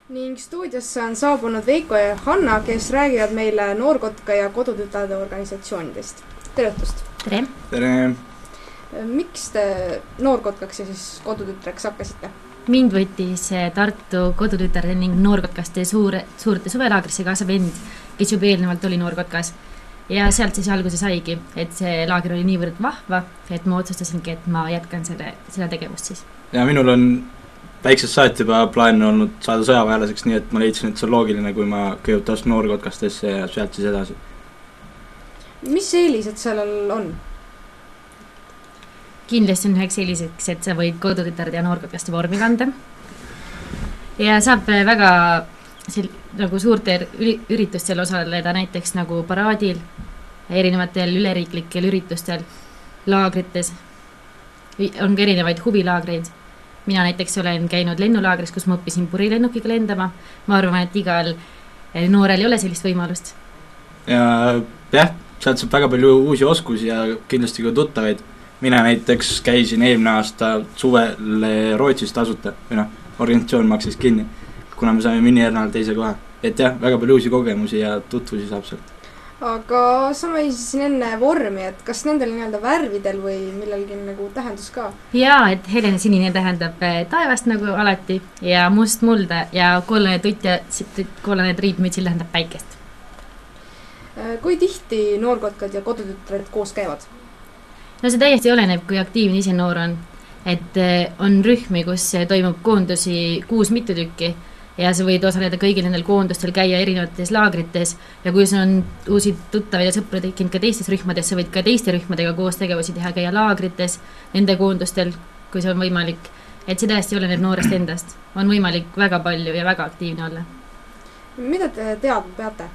ning stuudiosse on saabunud Veiko ja Hanna, kes räägivad meile Noorkotka ja Kodutütarde organisatsioonidest. Tere õhtust! Tere! Tere! Miks te Noorkotkaks ja siis Kodutütreks hakkasite? Mind võttis Tartu Kodutütarde ning Noorkotkaste suurte suvelaagrisse kaasa vend, kes juba eelnevalt oli Noorkotkas. Ja sealt siis alguse saigi, et see laager oli niivõrd vahva, et ma otsustasingi, et ma jätkan seda tegevust siis. Ja minul on väiksest saati juba plaan olnud saada sõjaväelaseks, nii et ma leidsin, et see on loogiline, kui ma kõigepealt astun Noorkotkastesse ja sealt siis edasi. Mis eelised sellel on? Kindlasti on üheks eeliseks, et sa võid Kodutütarde ja Noorkotkaste vormi kanda. Ja saab väga nagu suurte üritustel osaleda, näiteks nagu paraadil, erinevatel üleriiklikel üritustel, laagrites. On ka erinevaid huvilaagreid. Mina näiteks olen käinud lennulaagris, kus ma õppisin purilennukiga lendama. Ma arvan, et igal noorel ei ole sellist võimalust. Ja jah, sealt saab väga palju uusi oskusi ja kindlasti ka tuttavaid. Mina näiteks käisin eelmine aasta suvel Rootsis tasuta, organisatsioon maksis kinni, kuna me saime mini-ernal teise koha. Et jah, väga palju uusi kogemusi ja tutvusi saab sealt. Aga sa mainisin enne vormi, et kas nendel nii-öelda värvidel või millelgi nagu tähendus ka? Jaa, et helene sinine tähendab taevast nagu alati ja must mulda ja kollane tutt ja kollane triipmütsil tähendab päikest. Kui tihti Noorkotkad ja Kodutütred koos käivad? No see täiesti oleneb, kui aktiivne ise noor on. Et on rühmi, kus toimub koondusi 6 mitu tükki ja sa võid osaleda kõigil nendel koondustel, käia erinevates laagrites ja kui sul on uusi tuttavaid ja sõpra tekkinud ka teistes rühmades, sa võid ka teiste rühmadega koos tegevusi teha, käia laagrites, nende koondustel, kui see on võimalik. Et see täiesti oleneb noorest endast. On võimalik väga palju ja väga aktiivne olla. Mida te teadma peate?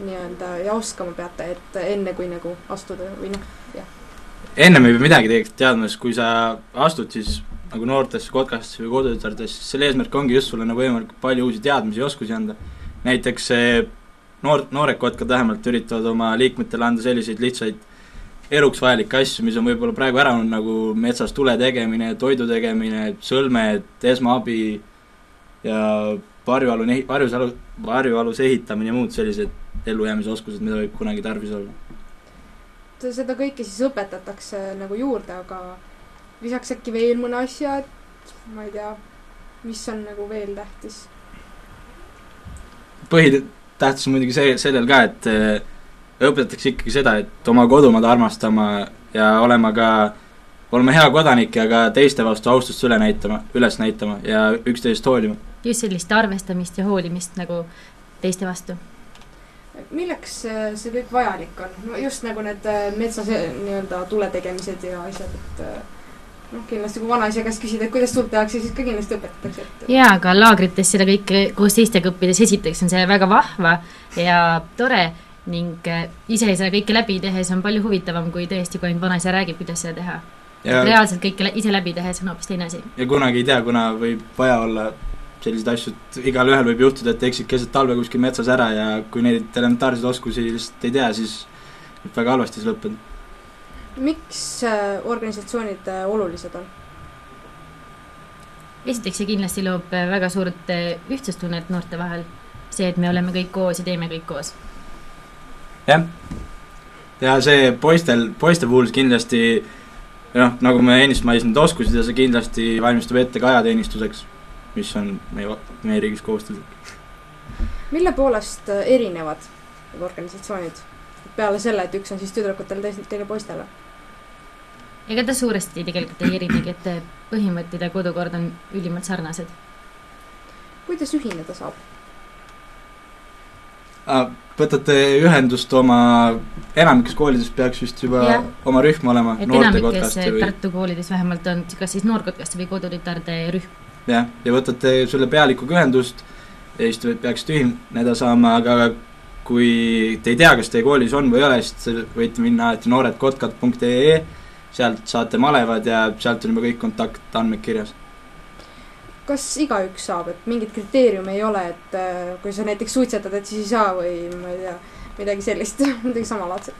Ja oskama peate, et enne kui nagu astuda või jah? Ennem ei pea midagi tegelikult teadma, kui sa astud siis nagu noortesse kotkastesse või Kodutütardesse, selle eesmärk ongi just sulle nagu võimalikult palju uusi teadmisi ja oskusi anda. Näiteks noored kotkad vähemalt üritavad oma liikmetele anda selliseid lihtsaid eluks vajalikke asju, mis on võib-olla praegu ära on nagu metsas tule tegemine, toidu tegemine, sõlmed, esmaabi ja varjualuse ehitamine ja muud sellised ellujäämise oskused, mida võib kunagi tarvis olla. Seda kõike siis õpetatakse nagu juurde, aga lisaks äkki veel mõne asja, et ma ei tea, mis on nagu veel tähtis? Põhitähtis on muidugi sellel ka, et õpetatakse ikkagi seda, et oma kodumaad armastama ja olema hea kodanik ja ka teiste vastu austust üles näitama ja üksteisest hoolima. Just sellist arvestamist ja hoolimist nagu teiste vastu. Milleks see kõik vajalik on? No just nagu need metsas nii-öelda tule tegemised ja asjad, et kindlasti kui vanaisa käest küsida, et kuidas tuld tehakse, siis ka kindlasti õpetatakse. Jaa, aga laagrites seda kõike koos teistega õppides esiteks on see väga vahva ja tore ning ise seda kõike läbi tehes on palju huvitavam, kui tõesti, kui ainult vanaisa räägib, kuidas seda teha. Reaalselt kõike ise läbi tehes on hoopis teine asi. Ja kunagi ei tea, kuna võib vaja olla sellised asju, et igal ühel võib juhtuda, et eksid keset talve kuskil metsas ära ja kui neid elementaarseid oskusi lihtsalt ei tea, siis võib väga halvasti see lõppeda. Miks organisatsioonid olulised on? Esiteks see kindlasti loob väga suurt ühtsustunnet noorte vahel. See, et me oleme kõik koos ja teeme kõik koos. Jah. Ja see poiste puhul kindlasti, nagu me ennist maisin need oskusid ja see kindlasti valmistab ette ka ajateenistuseks, mis on meie riigis kohustuslik. Mille poolest erinevad organisatsioonid? Peale selle, et üks on siis tüdrukutele, teine poistele? Ega ta suuresti tegelikult ei erinegi, et põhimõtted ja kodukord on ülimalt sarnased. Kuidas ühineda saab? Võtate ühendust enamikes koolides peaks vist juba oma rühm olema. Et enamikes Tartu koolides vähemalt on kas siis Noorkotkaste või Kodutütarde rühm. Ja võtate selle pealikuga ühendust ja siis peaks ühineda saama, aga kui te ei tea, kas teie koolis on või ei ole, siis võite minna nooredkotkad.ee, sealt saate malevad ja sealt on juba kõik kontaktandmed kirjas. Kas igaüks saab, et mingit kriteeriumi ei ole, et kui sa näiteks suitsetad, et siis ei saa või ma ei tea, midagi sellist, midagi samalaadset?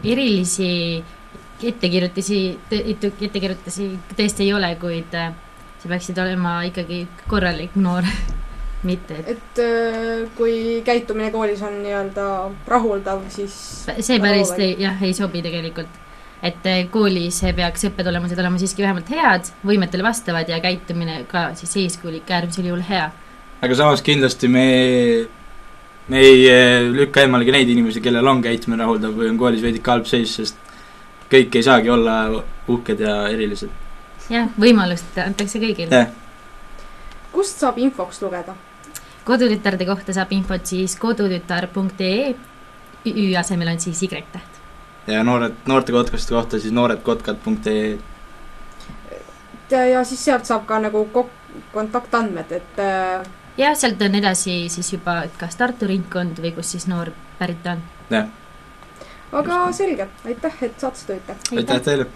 Erilisi ettekirjutisi tõesti ei ole, kuid sa peaksid olema ikkagi korralik noor, mitte et kui käitumine koolis on nii-öelda rahuldav, siis see päris ei sobi tegelikult. Et koolis peaks õppetulemused olema siiski vähemalt head, võimetele vastavad ja käitumine ka siis eeskuulik äärmisel juhul hea. Aga samas kindlasti me ei lükka eemalegi neid inimesi, kellel on käitumine rahuldav või on koolis veidike halb seis, sest kõik ei saagi olla uhked ja erilised. Jah, võimalust antakse kõigil. Kust saab infoks lugeda? Kodutütarde kohta saab infot siis kodutütar.ee, ü asemel on siis y-täht. Ja noorte kotkasti kohta siis nooredkotkad.ee. Ja siis sealt saab ka nagu kontaktandmed, et ja sealt on edasi siis juba kas Tartu ringkond või kus siis noor pärit on. Jah. Aga selge, aitäh, et saates tööte. Aitäh teile!